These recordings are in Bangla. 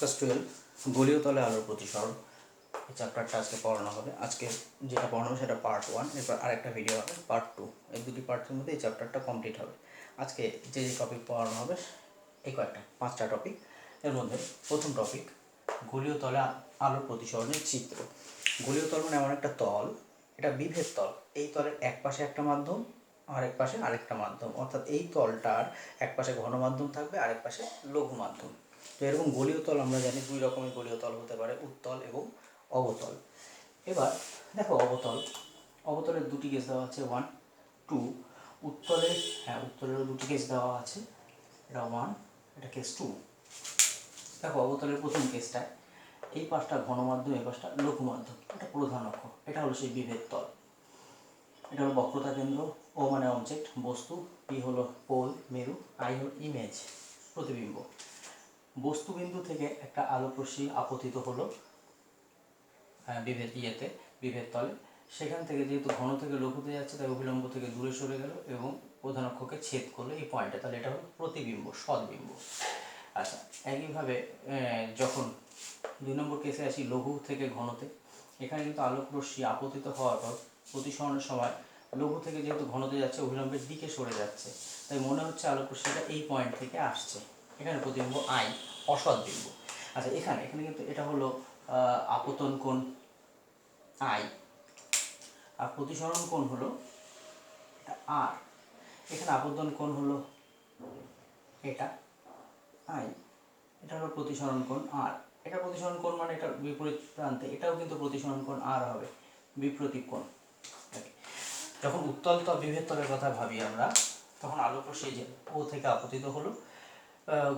ক্লাস 12 গোলীয় তলে আলোর প্রতিসরণ এই চ্যাপ্টারটা আজকে পড়ানো হবে। আজকে যেটা পড়ানো হবে সেটা পার্ট 1, এরপর আরেকটা ভিডিও হবে পার্ট 2। এই দুটি পার্টের মধ্যে এই চ্যাপ্টারটা কমপ্লিট হবে। আজকে যে টপিক পড়ানো হবে এই কয়েকটা 5টা টপিক। এর মধ্যে প্রথম টপিক গোলীয় তলে আলোর প্রতিসরণের চিত্র। গোলীয় তল মানে এমন একটা তল, এটা বিভেদ তল। এই তলের এক পাশে একটা মাধ্যম, আরেক পাশে আরেকটা মাধ্যম, অর্থাৎ এই তলটার এক পাশে ঘন মাধ্যম থাকবে, আরেক পাশে লঘু মাধ্যম। তো এরকম গোলীয় তল আমরা জানি দুই রকমের গোলীয় তল হতে পারে, উত্তল এবং অবতল। এবার দেখো অবতলের দুটি কেস দেওয়া আছে 1, 2। উত্তলেরও দুটি কেস দেওয়া আছে, এটা 1, এটা কেস 2। দেখো অবতলের প্রথম কেসটায় এই পাশটা ঘন মাধ্যম, এই পাশটা লঘু মাধ্যম, এটা প্রধান অক্ষ, এটা হলো সেই বিভেদ তল। এটা হলো বক্রতা কেন্দ্র, ও মানে অবজেক্ট বস্তু, পি হলো পোল মেরু, আই হলো ইমেজ প্রতিবিম্ব। বস্তুবিন্দু থেকে একটা আলোক রশ্মি আপতিত হলো বিভেদ তলে। সেখান থেকে যেহেতু ঘন থেকে লঘুতে যাচ্ছে তাই অভিলম্ব থেকে দূরে সরে গেল এবং প্রধান অক্ষকে ছেদ করলো এই পয়েন্টে, তাহলে এটা হলো প্রতিবিম্ব, সদ্বিম্ব। আচ্ছা, একইভাবে যখন 2 নম্বর কেসে আসি লঘু থেকে ঘনতে, এখানে কিন্তু আলোক রশ্মি আপতিত হওয়ার পর প্রতিসরণের সময় লঘু থেকে যেহেতু ঘনতে যাচ্ছে অভিলম্বের দিকে সরে যাচ্ছে, তাই মনে হচ্ছে আলোক রশ্মিটা এই পয়েন্ট থেকে আসছে। এখানে প্রতিবিম্ব আই, অসদ্বিম্ব। আচ্ছা, এখানে কিন্তু এটা হলো আপতন কোণ আই, আর প্রতিসরণ কোণ হলো আর। এখানে আপতন কোণ হলো এটা আই, এটা হলো প্রতিসরণ কোণ আর। এটা প্রতিসরণ কোণ মানে এটা বিপরীত প্রান্তে, এটাও কিন্তু প্রতিসরণ কোণ আর হবে, বিপ্রতীপ কোণ। যখন উত্তল তল বিভেদ তলের কথা ভাবি আমরা, তখন আলোক রশ্মি যে ও থেকে আপতিত হলো,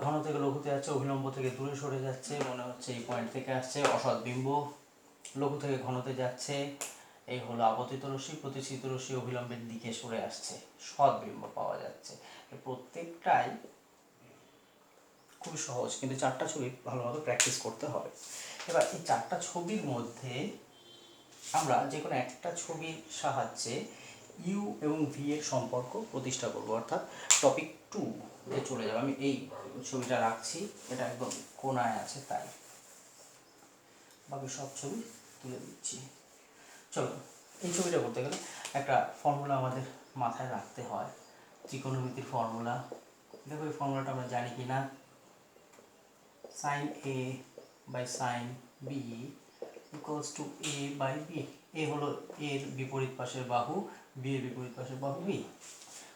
ঘন থেকে লঘুতে যাচ্ছে, অভিলম্ব থেকে দূরে সরে যাচ্ছে, মনে হচ্ছে এই পয়েন্ট থেকে আসছে, অসদ্বিম্ব। লঘু থেকে ঘনতে যাচ্ছে, এই হলো আপতিত রশ্মি, প্রতিসৃত রশ্মি অভিলম্বের দিকে সরে আসছে, সদ্বিম্ব পাওয়া যাচ্ছে। প্রত্যেকটাই খুবই সহজ, কিন্তু 4টা ছবি ভালোভাবে প্র্যাকটিস করতে হবে। এবার এই 4টা ছবির মধ্যে আমরা যে কোনো একটা ছবির সাহায্যে ইউ এবং ভি এর সম্পর্ক প্রতিষ্ঠা করব, অর্থাৎ টপিক 2 এ চলে যাবো। আমি এই ছবিটা রাখছি, এটা একদম কোনায় আছে তাই, বাকি সব ছবি তুলে দিচ্ছি। চলো, এই ছবিটা করতে গেলে একটা ফর্মুলা আমাদের মাথায় রাখতে হয়, ত্রিকোণমিতির ফর্মুলা। দেখো এই ফর্মুলাটা আমরা জানি কি না, sine A by sine B equals to A by B. এ হলো এর বিপরীত পাশের বাহু, বি এর বিপরীত পাশের বাহু বি।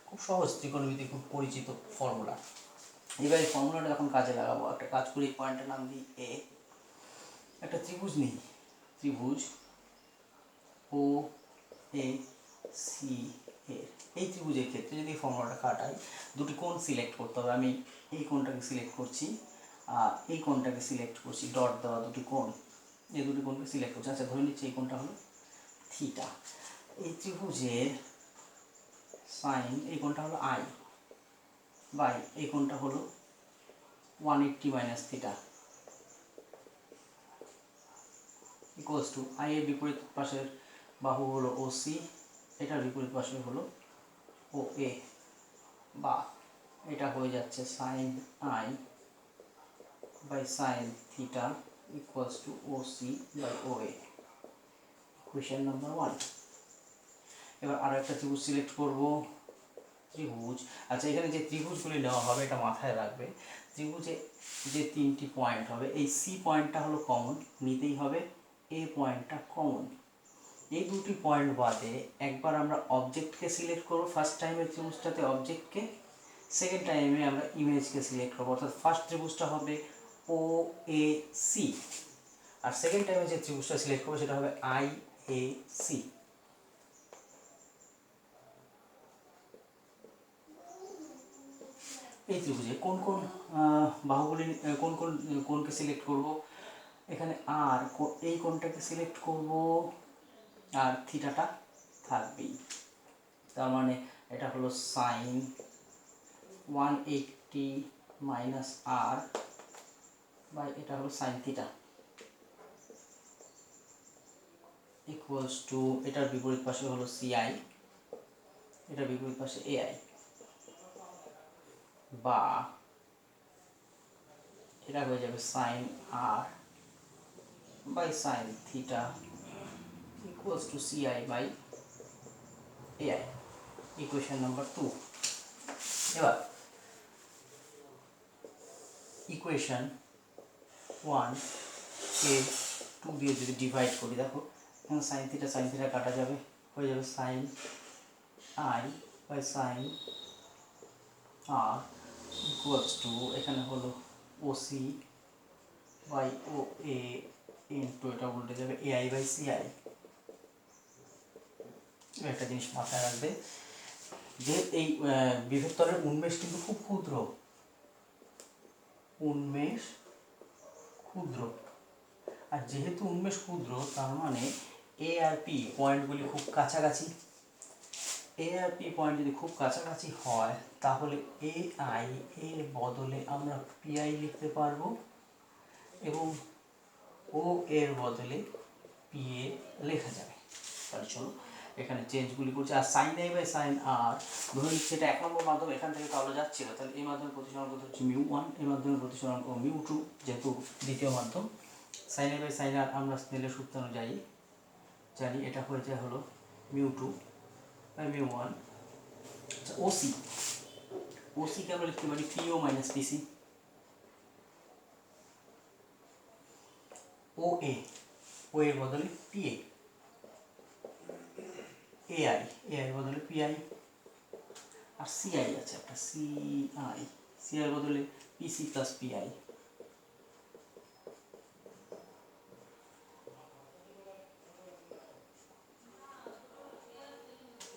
খুব সহজ, ত্রিকোণমিতি খুব পরিচিত ফর্মুলা। এবার এই ফর্মুলাটা যখন কাজে লাগাবো, একটা কাজ করি, পয়েন্টের নাম দিই এ। একটা ত্রিভুজ নিই, ত্রিভুজ ও এ সি এর এই ত্রিভুজের ক্ষেত্রে যদি ফর্মুলাটা কাটাই, দুটি কোণ সিলেক্ট করতে হবে। আমি এই কোণটাকে সিলেক্ট করছি আর এই কোণটাকে সিলেক্ট করছি, ডট দেওয়া দুটি কোণ, এই দুটি কোণকে সিলেক্ট করছি। আচ্ছা, ধরে নিচ্ছি এই কোণটা হলো থিটা। এই ত্রিভুজের সাইন, এই কোণটা হলো আই, বাই এই কোণটা হলো 180 minus theta, equals two I এর বিপরীত পাশের বাহু হলো ও সি, এটার বিপরীত পাশে হলো ও এ, বা এটা হয়ে যাচ্ছে sine I by sine theta equals to O C by O A, question number 1। এবার আরও একটা ত্রিভুজ সিলেক্ট করব, ত্রিভুজ। আচ্ছা, এখানে যে ত্রিভুজগুলি নেওয়া হবে এটা মাথায় রাখবে, ত্রিভুজে যে 3টি পয়েন্ট হবে, এই সি পয়েন্টটা হলো কমন, নিতেই হবে এ পয়েন্টটা কমন। এই দুটি পয়েন্ট বাদে একবার আমরা অবজেক্টকে সিলেক্ট করব, ফার্স্ট টাইমে ত্রিভুজটাতে অবজেক্টকে, সেকেন্ড টাইমে আমরা ইমেজকে সিলেক্ট করবো। অর্থাৎ ফার্স্ট ত্রিভুজটা হবে ও এ সি, আর সেকেন্ড টাইমে যে ত্রিভুজটা সিলেক্ট করবো সেটা হবে আই এ সি। এই ত্রিভুজে কোন কোন বাহুগুলি, কোন কোন কোণকে সিলেক্ট করব, এখানে আর এই কোণটাকে সিলেক্ট করব, আর থিটাটা থাকবেই। তার মানে এটা হলো সাইন 180 মাইনাস আর বাই এটা হলো সাইন থিটা ইকুয়ালস টু, এটার বিপরীত পাশে হলো সিআই, এটার বিপরীত পাশে এআই, বা এটা হয়ে যাবে sine R by sine theta equals to CI by AI, equation number 2। এবার ইকুয়েশন 1 কে 2 দিয়ে যদি ডিভাইড করি, দেখো এখানে সাইন থিটা কাটা যাবে, হয়ে যাবে sine I by sine R equals to এখানে হলো OC by O A into এটা উল্টে যাবে এআই বাই সিআই। একটা জিনিস মাথায় রাখবে যে এই বিভব তলের উন্মেষ কিন্তু খুব ক্ষুদ্র, উন্মেষ ক্ষুদ্র, আর যেহেতু উন্মেষ ক্ষুদ্র তার মানে এ আর পি পয়েন্টগুলি খুব কাছাকাছি। এ আর পি পয়েন্ট যদি খুব কাছাকাছি হয় তাহলে এ আই এর বদলে আমরা পিআই লিখতে পারবো এবং ও এর বদলে পি এ লেখা যাবে। তাহলে চলো এখানে চেঞ্জগুলি করছি। আর সাইন আই বাই সাইন আর ধরুন সেটা 1 নম্বর মাধ্যম এখান থেকে তাহলে যাচ্ছিল, তাহলে এই মাধ্যমে প্রতিসরাঙ্ক হচ্ছে μ1, এই মাধ্যমে প্রতিসরাঙ্ক μ2 যেহেতু দ্বিতীয় মাধ্যম। সাইন আই বাই সাইন আর আমরা স্নেলের সূত্র অনুযায়ী জানি এটা হয়ে যায় হলো μ2 বাই μ1। আচ্ছা ওসিকে আমরা লিখতে পারি পিও মাইনাস পিসি। ও এর বদলে পিএ, এআই এর বদলে পিআই, আর সিআই আছে একটা সিআই বদলে পিসি প্লাস পিআই।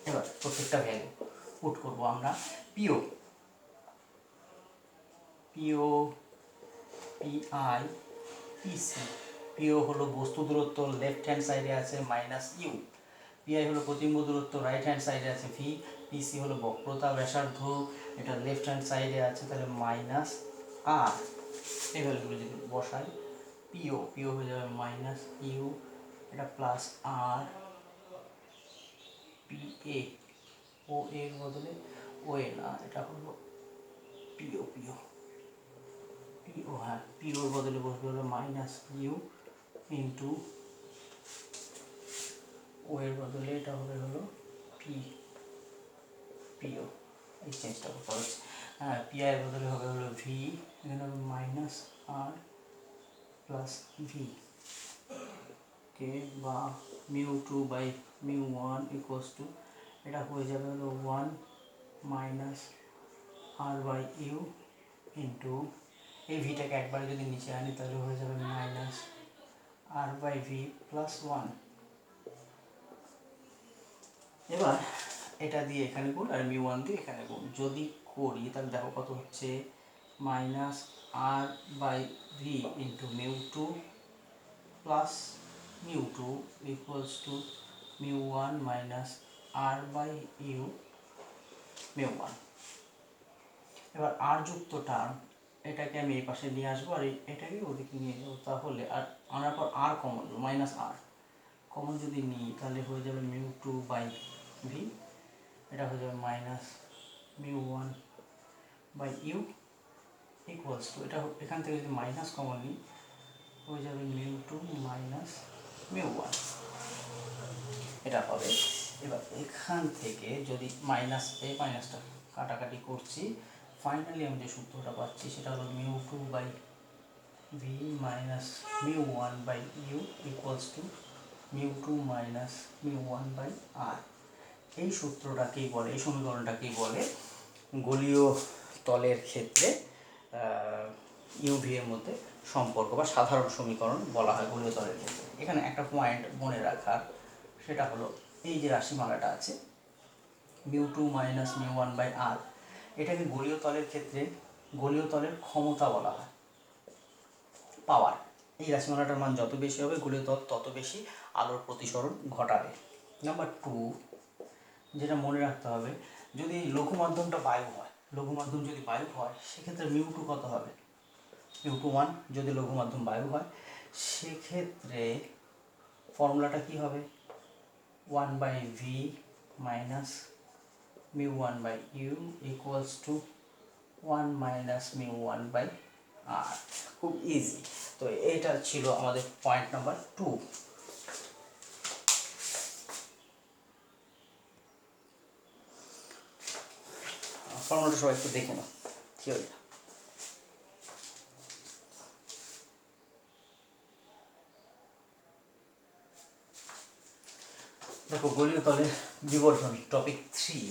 এবার প্রত্যেকটা ভ্যালু পুট করবো আমরা। পিও পিআই পিসি। পিও হলো বস্তু দূরত্ব, লেফট হ্যান্ড সাইডে আছে মাইনাস ইউ। পিআই হলো প্রতিবিম্ব দূরত্ব, রাইট হ্যান্ড সাইডে আছে ভি। পিসি হলো বক্রতা ব্যাসার্ধ, এটা লেফট হ্যান্ড সাইডে আছে, তাহলে মাইনাস আর। এই ভ্যালুগুলো যদি বসাই পিও হয়ে যাবে মাইনাস ইউ, এটা প্লাস আর পিএ। ও এর বদলে ও এ না, এটা হলো পিও হ্যাঁ, পিওর বদলে বসবে হলো মাইনাস ইউ ইন্টু ও এর বদলে এটা হবে হলো পিও। এই চেঞ্জটা করতে হচ্ছে। হ্যাঁ, পিআই এর বদলে হবে হলো ভি, এখানে হবে মাইনাস আর প্লাস ভি কে বা μ2 বাই μ1 ইকুয়ালস টু এটা হয়ে যাবে হলো 1 minus R by U into এই ভিটাকে একবারে যদি নিচে আনি তাহলে হয়ে যাবে minus R by V plus 1। এবার এটা দিয়ে এখানে গুণ আর μ1 দিয়ে এখানে গুণ যদি করি তাহলে দেখো কত হচ্ছে, minus R by V into μ2 plus μ2 equals to μ1 minus R by U μ1। এবার আর যুক্ত টার্ম এটাকে আমি এই পাশে নিয়ে আসবো আর এটাকে ওদিকে নিয়ে যাবো, তাহলে আর আনার পর আর কমন মাইনাস আর কমন যদি নিই তাহলে হয়ে যাবে μ2 বাই ভি, এটা হয়ে যাবে minus μ1 by U equals to এটা এখান থেকে যদি মাইনাস কমন নিই হয়ে যাবে μ2 মাইনাস μ1, এটা হবে। এবার এখান থেকে যদি মাইনাস এই মাইনাসটা কাটাকাটি করছি, ফাইনালি আমি যে সূত্রটা পাচ্ছি সেটা হলো μ2 by V minus μ1 by U equals to μ2 minus μ1 by R. এই সূত্রটাকেই বলে, এই সমীকরণটাকেই বলে গোলীয় তলের ক্ষেত্রে ইউভি এর মধ্যে সম্পর্ক বা সাধারণ সমীকরণ বলা হয় গোলীয় তলের ক্ষেত্রে। এখানে একটা পয়েন্ট মনে রাখার, সেটা হলো এই যে রাশিমালাটা আছে μ2 মাইনাস μ1 বাই আর, এটাকে গোলীয় তলের ক্ষেত্রে গোলীয় তলের ক্ষমতা বলা হয়, পাওয়ার। এই রাশিমালাটার মান যত বেশি হবে গোলীয় তল তত বেশি আলোর প্রতিসরণ ঘটাবে। নাম্বার 2 যেটা মনে রাখতে হবে, যদি লঘু মাধ্যমটা বায়ু হয়, লঘু মাধ্যম যদি বায়ু হয় সেক্ষেত্রে μ2 কত হবে, μ2 1। যদি লঘু মাধ্যম বায়ু হয় সেক্ষেত্রে ফর্মুলাটা কি হবে, 1 by V minus μ1 by U equals to 1 minus μ1 by R. খুব ইজি। তো এইটা ছিল আমাদের পয়েন্ট নাম্বার 2। ফর্মুলাটা সবাই একটু দেখে নাও কি হলো। দেখো গোলীয় তলের বিবর্ধন টপিক 3।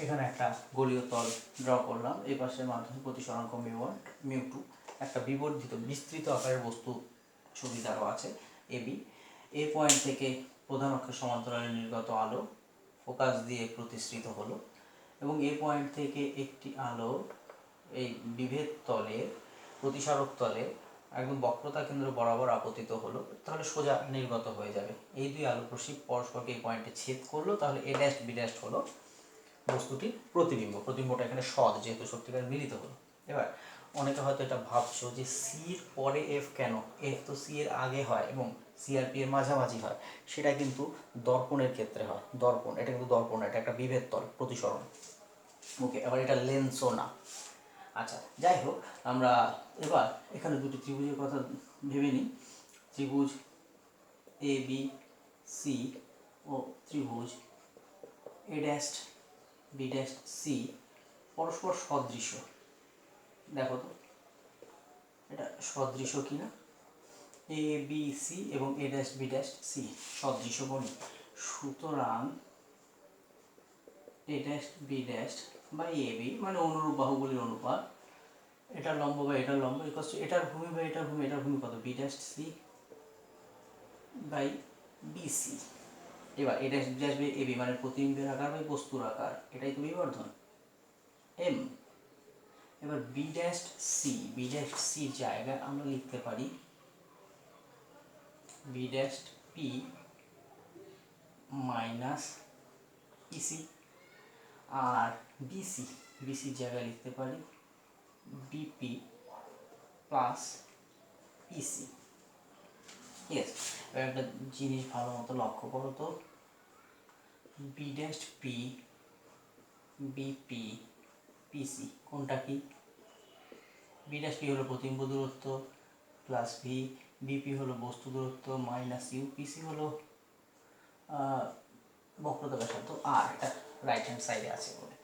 এখানে একটা গোলীয় তল ড্র করলাম, এই পাশের মাধ্যমে প্রতিসরাঙ্ক μ1 μ2 একটা বিবর্ধিত বিস্তৃত আকারের বস্তু ছবি দেওয়া আছে এবি। এ পয়েন্ট থেকে প্রধান অক্ষের সমান্তরালে নির্গত আলো ফোকাস দিয়ে প্রতিসৃত হলো এবং এ পয়েন্ট থেকে একটি আলো এই বিভেদ তলে প্রতিসারক তলে একদম বক্রতা কেন্দ্র বরাবর আপতিত হলো, তাহলে সোজা নির্গত হয়ে যাবে। এই দুই আলোকরশ্মি পরস্পরকে এই পয়েন্টে ছেদ করলো, তাহলে এ ড্যাশ বি ড্যাশ হলো বস্তুটির প্রতিবিম্ব। প্রতিবিম্বটা এখানে সৎ, যেহেতু সত্যিকার মিলিত হলো। এবার অনেকে হয়তো এটা ভাবছো যে সির পরে এফ কেন, এফ তো সি এর আগে হয় এবং সি আর পি এর মাঝামাঝি হয়। সেটা কিন্তু দর্পণের ক্ষেত্রে হয়। দর্পণ, এটা কিন্তু দর্পণ, এটা একটা বিভেদ তল, প্রতিসরণ। ওকে, এবার এটা লেন্সও না। আচ্ছা, যাই হোক, আমরা এবার এখানে দুটি ত্রিভুজের কথা ভেবে নিই। ত্রিভুজ এ বি সি ও ত্রিভুজ এ ড্যাশ বি ড্যাশ সি পরস্পর সদৃশ্য। দেখো তো এটা সদৃশ্য কিনা। এ বি সি এবং A dash B dash C সদৃশ্য বলি, সুতরাং A dash B dash by A B মানে অনুরূপ বাহুগুলির অনুপাত, এটার লম্ব বা এটার লম্ব ইকুয়াল টু এটার ভূমি বা এটার ভূমি, এটার ভূমি কত, B dash C by BC. এবার A dash B dash by A B মানে প্রতিবিম্বের আকার বাই বস্তুর আকার, এটাই তো বিবর্ধন এম। এবার বি ড্যাশ সি জায়গায় আমরা লিখতে পারি B dash P minus EC, আর বিসির জায়গায় লিখতে পারি বিপি প্লাস ইসি। ঠিক আছে, এবার একটা জিনিস ভালো মতো লক্ষ্য করো তো, বি ড্যাশ পি বিপি পিসি কোনটা কি? বি ড্যাশ পি হলো প্রতিবিম্ব দূরত্ব প্লাস ভি, বিপি হলো বস্তু দূরত্ব মাইনাস ইউ, পিসি হলো বক্রতা ব্যাসার্ধ আর, এটা রাইট হ্যান্ড সাইডে আছে বলে।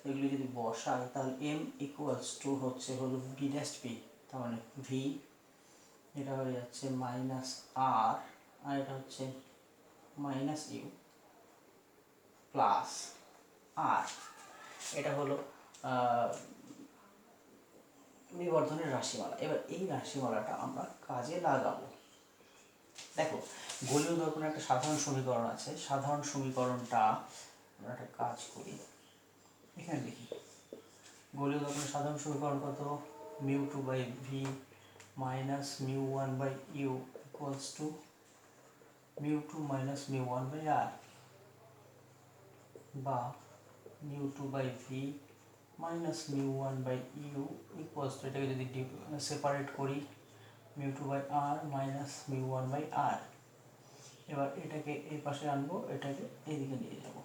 এগুলি যদি বসাই তাহলে এম ইকুয়ালস টু হচ্ছে হলো বি ড্যাশ পি, তার মানে ভি, এটা হয়ে যাচ্ছে মাইনাস আর, আর এটা হচ্ছে মাইনাস ইউ প্লাস আর। এটা হলো বিবর্ধনের রাশিমালা। এবার এই রাশিমালাটা আমরা কাজে লাগাবো। দেখো গোলীয় দর্পণের একটা সাধারণ সমীকরণ আছে, সাধারণ সমীকরণটা আমরা একটা কাজ করি, এখানে লিখি। গোলীয় দর্পণের সাধারণ সমীকরণ কত, μ2 by V minus μ1 by U equals to μ2 minus μ1 by R, বা μ2 by V minus μ1 by U equals to, এটাকে যদি সেপারেট করি μ2 by R minus μ1 by R. এবার এটাকে এই পাশে আনবো, এটাকে এইদিকে নিয়ে যাব।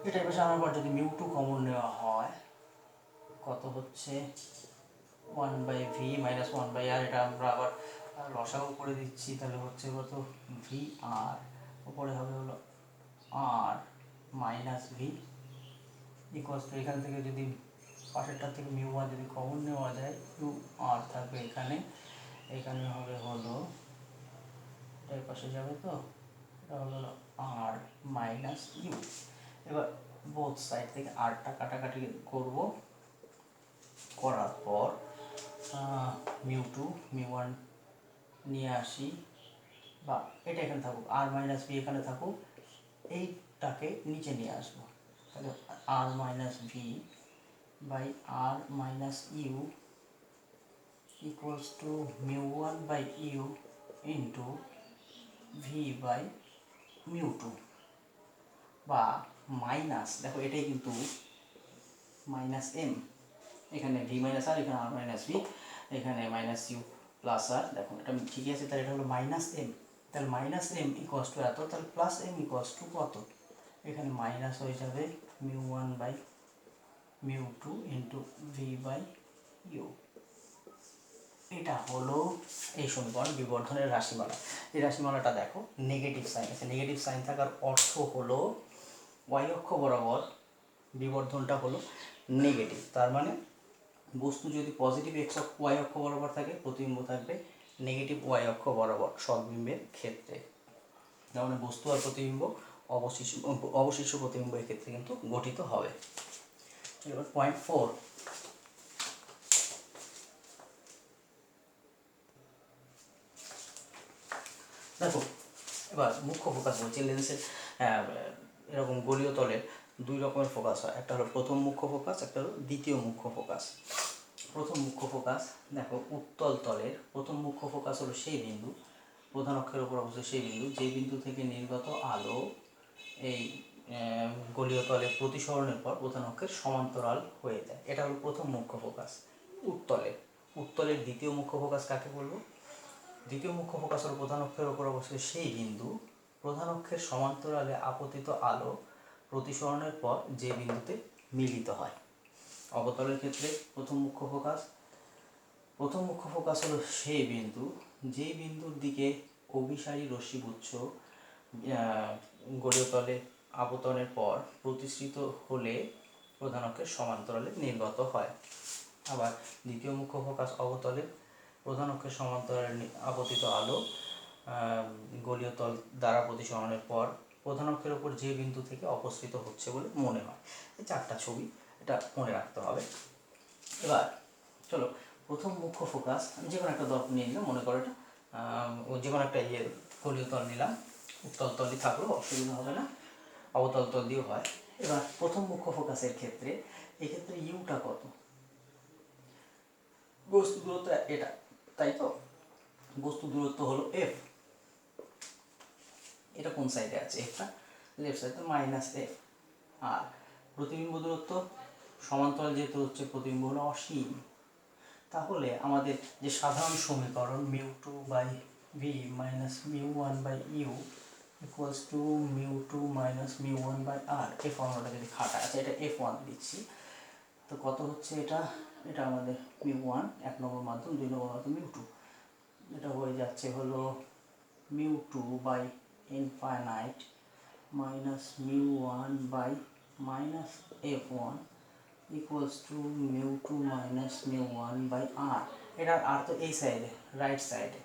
এটা এই পাশে আনার পর যদি μ2 কমন নেওয়া হয় কত হচ্ছে 1 বাই ভি মাইনাস 1 বাই আর, এটা আমরা আবার লসাগু করে দিচ্ছি, তাহলে হচ্ছে কত ভি আর, উপরে হবে হলো আর মাইনাস ভি ইকুয়ালস টু, এখান থেকে যদি পাশেরটার থেকে μ1 যদি কমন নেওয়া যায় ইউ আর থাকবে এখানে, এখানে হবে হলো এর পাশে যাবে তো, এটা হলো আর মাইনাস ইউ। এবার বোথ সাইড থেকে আরটা কাটাকাটি করব, করার পর μ2 μ1 নিয়ে আসি, বা এটা এখানে থাকুক, আর মাইনাস ভি এখানে থাকুক, এইটাকে নিচে নিয়ে আসবো, তাহলে R minus V by R minus U equals to μ1 by U into V by μ2, বা মাইনাস, দেখো এটাই কিন্তু মাইনাস এম, এখানে ভি মাইনাস আর, এখানে আর মাইনাস ভি, এখানে মাইনাস ইউ প্লাস আর, দেখো এটা ঠিকই আছে, তাহলে এটা হলো মাইনাস এম, তাহলে মাইনাস এম ইকুয়ালস টু এত, তাহলে প্লাস এম ইকুয়ালস টু কত, এখানে মাইনাস হয়ে যাবে μ1 by μ2 into V by U. এটা হলো এই সমীকরণ বিবর্ধনের রাশিমালা। এই রাশিমালাটা দেখো নেগেটিভ সাইন আছে, নেগেটিভ সাইন থাকার অর্থ হলো ওয়াই অক্ষ বরাবর বিবর্ধনটা হলো নেগেটিভ। তার মানে বস্তু যদি পজিটিভ এক্স ওয়াই অক্ষ বরাবর থাকে, প্রতিবিম্ব থাকবে নেগেটিভ ওয়াই অক্ষ বরাবর সদ্বিম্বের ক্ষেত্রে। তার মানে বস্তু আর প্রতিবিম্ব অবশিষ্ট প্রতিবিম্বের ক্ষেত্রে কিন্তু গঠিত হবে। এবার পয়েন্ট 4, দেখো এবার মুখ্য ফোকাস বলছে লেন্সের এরকম গোলীয় তলের দুই রকমের ফোকাস হয়, একটা হলো প্রথম মুখ্য ফোকাস, একটা হলো দ্বিতীয় মুখ্য ফোকাস। প্রথম মুখ্য ফোকাস দেখো উত্তল তলের প্রথম মুখ্য ফোকাস হলো সেই বিন্দু, প্রধান অক্ষের উপর অবস্থিত সেই বিন্দু যেই বিন্দু থেকে নির্গত আলো এই গোলীয় তলে প্রতিসরণের পর প্রধান অক্ষের সমান্তরাল হয়ে যায়, এটা হলো প্রথম মুখ্য ফোকাস উত্তলের। উত্তলের দ্বিতীয় মুখ্য ফোকাস কাকে বলবো? দ্বিতীয় মুখ্য ফোকাস হলো প্রধান অক্ষের উপর অবস্থিত সেই বিন্দু, প্রধান অক্ষের সমান্তরালে আপতিত আলো প্রতিসরণের পর যে বিন্দুতে মিলিত হয়। অবতলের ক্ষেত্রে প্রথম মুখ্য ফোকাস হলো সেই বিন্দু যেই বিন্দুর দিকে অভিসারী রশ্মিগুচ্ছ গোলীয় তলে আপতনের পর প্রতিসৃত হলে প্রধান অক্ষের সমান্তরালে নির্গত হয়। আবার দ্বিতীয় মুখ্য ফোকাস অবতলে প্রধান অক্ষের সমান্তরালে আপতিত আলো গোলীয় তল দ্বারা প্রতিসরণের পর প্রধান অক্ষের উপর যে বিন্দু থেকে অপসৃত হচ্ছে বলে মনে হয়। এই চারটা ছবি এটা মনে রাখতে হবে। এবার চলো প্রথম মুখ্য ফোকাস যে কোনো একটা দর্পণ নিয়ে নিলাম, মনে করো এটা যে কোনো একটা গোলীয় তল নিলাম, উত্তল তলই থাকলেও অসুবিধা হবে না, অবতল তল দিয়েও হয়। এবার প্রথম মুখ্য ফোকাসের ক্ষেত্রে এক্ষেত্রে ইউটা কত? বস্তু দূরত্ব এটা, তাই তো? বস্তু দূরত্ব হলো এফ, এটা কোন সাইডে আছে? এফটা লেফট সাইডে, মাইনাস এফ। আর প্রতিবিম্ব দূরত্ব সমান্তরাল যেহেতু হচ্ছে প্রতিবিম্ব হলো অসীম, তাহলে আমাদের যে সাধারণ সমীকরণ mu two by V minus mu one by U equals to mu two minus mu one by R, এই ফর্মুলাটা যদি খাটা আছে, এটা এফ ওয়ান দিচ্ছি, তো কত হচ্ছে এটা? এটা আমাদের মিউ ওয়ান এক নম্বর মাধ্যম, দুই নম্বর মাধ্যম মিউ টু, এটা হয়ে যাচ্ছে হলো mu two by infinite minus mu one by minus F one equals to mu two minus mu one by R. এটার আর তো এই সাইডে রাইট সাইডে,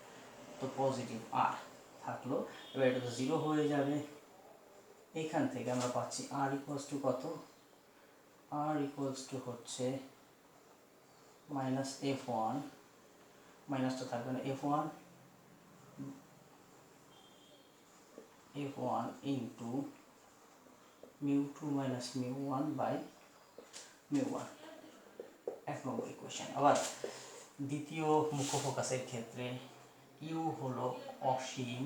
তো পজিটিভ আর থাকলো। এবার এটা তো জিরো হয়ে যাবে, এইখান থেকে আমরা পাচ্ছি আর ইকুয়ালস টু কত? আর ইকুয়ালস টু হচ্ছে মাইনাস এফ ওয়ান, মাইনাসটা থাকবে না, f one into mu two minus mu one by mu one, এক নম্বর ইকুয়েশন। আবার দ্বিতীয় মুখ্য ফোকাসের ক্ষেত্রে ইউ হলো অসীম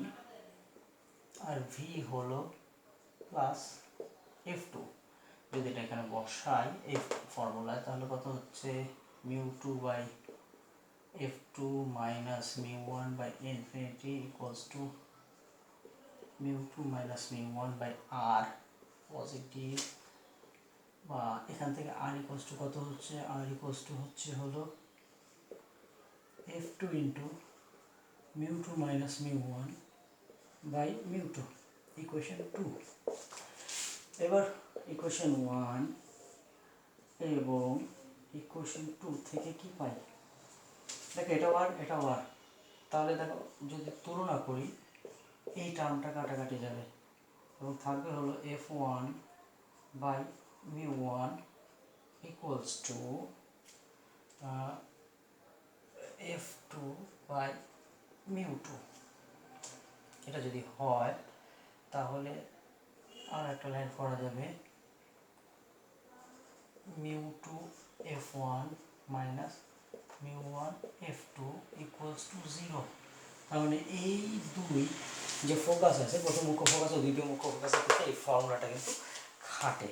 আর ভি হলো প্লাস এফ টু, যদি এটা এখানে বসাই এই ফর্মুলায়, তাহলে কত হচ্ছে? Mu two by f two minus mu one by infinity equals to mu two minus mu one by R positive, বা এখান থেকে আর ইকুয়ালস টু কত হচ্ছে? আর ইকুয়ালস টু হচ্ছে হলো f two into mu two minus mu one by mu two, equation two. এবার ইকুয়েশন ওয়ান এবং ইকুয়েশন টু থেকে কি পাই? দেখো এটাও আর এটাও আর, তাহলে দেখো যদি তুলনা করি এই টার্মটা কাটাকাটি যাবে এবং থাকবে হলো f one by mu one equals to f two by mu two. এটা যদি হয় তাহলে আর একটা লাইন করা যাবে, mu two f one minus mu one f two equals to zero. তার মানে এই দুই যে ফোকাস আছে, প্রথম মুখ্য ফোকাস ও দ্বিতীয় মুখ্য ফোকাসের ক্ষেত্রে এই ফর্মুলাটা কিন্তু খাটে।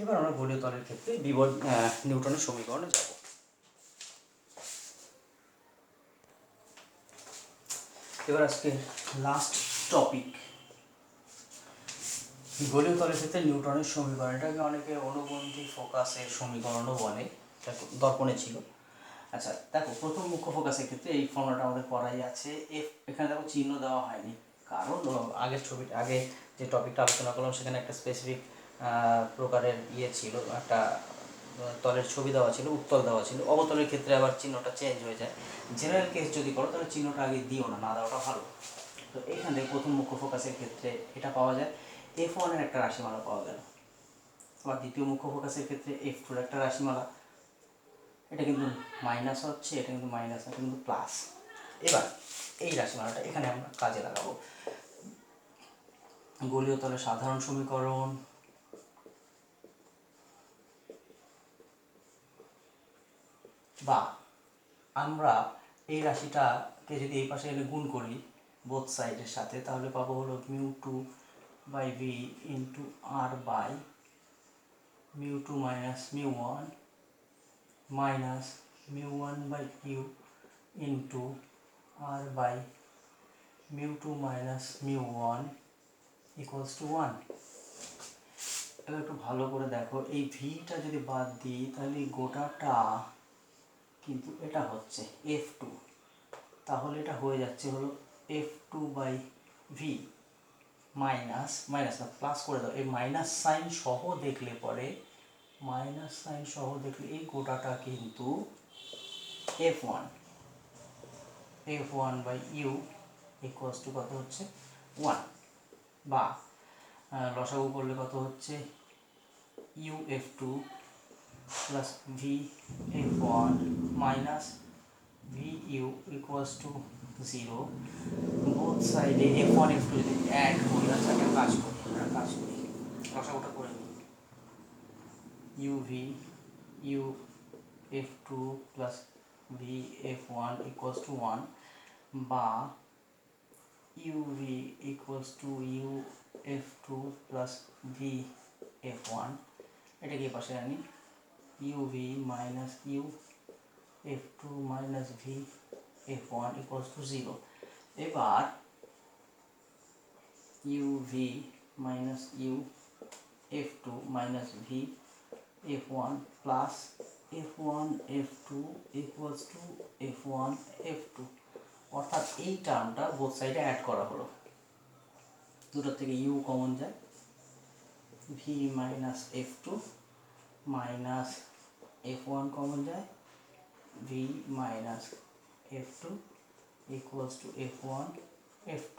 এবার আমরা গোলীয় তলের ক্ষেত্রে নিউটনের সমীকরণে যাব। এবার আজকে লাস্ট টপিক, গোলীয় তলের ক্ষেত্রে নিউটনের সমীকরণ। এটাকে অনেকে অনুবন্ধী ফোকাসের সমীকরণও বলে, দর্পণে ছিল। আচ্ছা দেখো, প্রথম মুখ্য ফোকাসের ক্ষেত্রে এই ফর্মুলাটা আমাদের পড়াই আছে। এফ এখানে দেখো চিহ্ন দেওয়া হয়নি, কারণ আগের ছবিটা আগে যে টপিকটা আলোচনা করলাম সেখানে একটা স্পেসিফিক প্রকারের ছিল, একটা তলের ছবি দেওয়া ছিল, উত্তল দেওয়া ছিল। অবতলের ক্ষেত্রে আবার চিহ্নটা চেঞ্জ হয়ে যায়। জেনারেল কেস যদি করো তাহলে চিহ্নটা আগে দিও না, না দেওয়াটা ভালো। তো এখানে প্রথম মুখ্য ফোকাসের ক্ষেত্রে এটা পাওয়া যায়, F1 এর একটা রাশিমালা পাওয়া গেল। আবার দ্বিতীয় মুখ্য ফোকাসের ক্ষেত্রে F2 এর একটা রাশিমালা, এটা কিন্তু মাইনাস হচ্ছে, এটা কিন্তু মাইনাস না, কিন্তু প্লাস। এবার এই রাশিমালাটা এখানে আমরা কাজে লাগাবো। গোলীয় তলের সাধারণ সমীকরণ বা আমরা এই রাশিটাকে যদি এই পাশে এনে গুণ করি বোথ সাইডের সাথে, তাহলে পাবো হলো μ2/v into r by μ2 minus μ1 minus μ1/u into r by μ2 minus μ1 equals to 1। এবার একটু ভালো করে দেখো, এই ভিটা যদি বাদ দিই তাহলে গোটাটা কিন্তু এটা হচ্ছে F2, তাহলে এটা হয়ে যাচ্ছে হলো F2/v মাইনাস মাইনাস না প্লাস করে দাও, এই মাইনাস সাইন সহ দেখলে পরে এই গোটাটা কিন্তু F1/u ইকুয়ালস টু কত হচ্ছে 1, বা লসাগু করলে কত হচ্ছে UF2 plus VF1 minus VU equals to 0। Both সাইডে F1 F2 যদি অ্যাড করি, আচ্ছা একটা কাজ করি লসাগুটা করে নিই। UF2 plus VF1 equals to 1, বা UV equals to UF2 plus VF1, এটাকে পাশে আনি, UV minus UF2 minus VF1 equals to 0। এবার UV minus UF2 minus VF1 plus F1 F2 equals to F1 F2, অর্থাৎ এই টার্মটা বোথ সাইডে অ্যাড করা হলো। দুটোর থেকে ইউ কমন যায়, V minus F2 minus F1 common যায়, V minus F2 equals to F1 F2,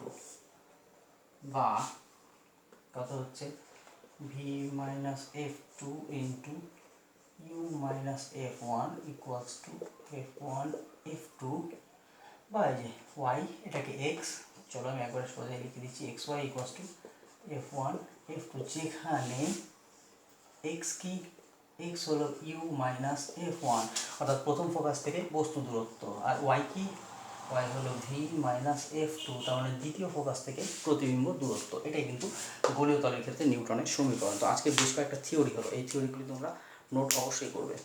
বা কত হচ্ছে V minus F2 into U minus F1 equals to F1 F2, বা এই যে y, এটাকে x, চলো আমি একবার সোজা লিখে দিচ্ছি, xy equals to F1 F2, যেখানে x কি, x হলো u মাইনাস F1 অর্থাৎ প্রথম ফোকাস থেকে বস্তু দূরত্ব, আর y কি, y হলো v মাইনাস F2, তার মানে দ্বিতীয় ফোকাস থেকে প্রতিবিম্ব দূরত্ব। এটাই কিন্তু গোলীয় তলের ক্ষেত্রে নিউটনের সমীকরণ। তো আজকে বেশ কয়েকটা থিওরি হলো, এই থিওরিগুলি তোমরা নোট অবশ্যই করবে।